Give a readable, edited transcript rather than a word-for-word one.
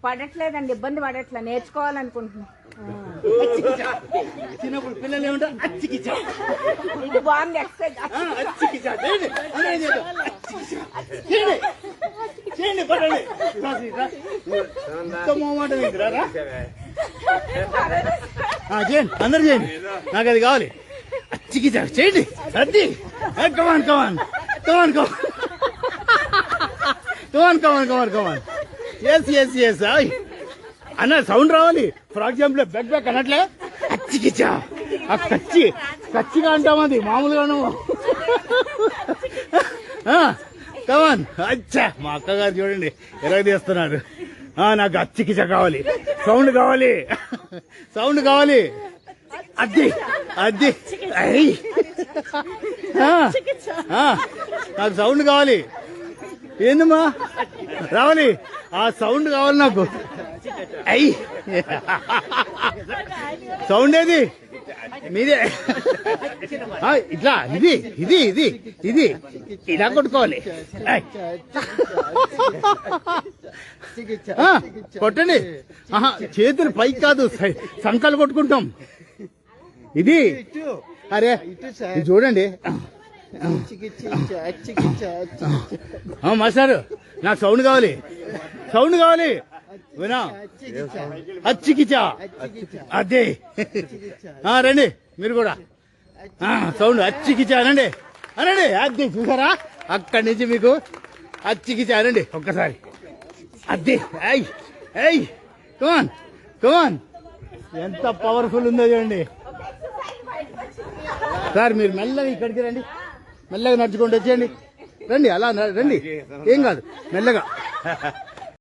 పడట్లేదండి, ఇబ్బంది పడట్లే, నేర్చుకోవాలనుకుంటున్నాను. చిన్నప్పుడు పిల్లలు ఏమంటారు అచ్చికిచ్చా, ఇది బాగుంది ఎక్సర్సైజ్. అచ్చికిచ్చా చేయండి చేయండి పడండి. మొహమాట చేయండి, అందరు చేయండి, నాకు అది కావాలి. అచ్చికిచ్చా చేయండి, అది కమాన్ కమాన్ కమాన్ కమాన్ కమాన్ కమాన్ కమాన్. ఎస్ ఎస్ ఎస్ అన్న సౌండ్ రావాలి. ఫర్ ఎగ్జాంపుల్ బెక్ బెక్ అనట్లే, అచ్చికిచ్చా ఆ కచ్చిగా అంటాం, అది మామూలుగాను. కమాన్. అచ్చా మా అక్కగారు చూడండి ఎలా తీస్తున్నారు. నాకు అచ్చికిచ్చా కావాలి, సౌండ్ కావాలి, సౌండ్ కావాలి. అది అది నాకు సౌండ్ కావాలి. ఏందమ్మా రావాలి, ఆ సౌండ్ కావాలి నాకు. అయ్యి సౌండ్ ఏది మీదే. ఇట్లా ఇది ఇది ఇది ఇది ఇలా కొట్టుకోవాలి. కొట్టండి. చేతులు పైకి కాదు, సంకలు కొట్టుకుంటాం. ఇది అరే ఇది చూడండి మాస్టారు, నాకు సౌండ్ కావాలి, సౌండ్ కావాలి. వినా అచ్చికిచ్చా అదే. రండి మీరు కూడా సౌండ్ అచ్చికిచ్చా అనండి అనండి. అదే చూసారా, అక్కడి నుంచి మీకు అచ్చికిచ్చా అనండి ఒక్కసారి. అదే ఐ ఐ కమాన్ కమాన్. ఎంత పవర్ఫుల్ ఉందో చూడండి సార్. మీరు మెల్లగా ఇక్కడికి రండి, మెల్లగా నడుచుకుంటూ వచ్చేయండి. రండి, అలా రండి, ఏం కాదు, మెల్లగా.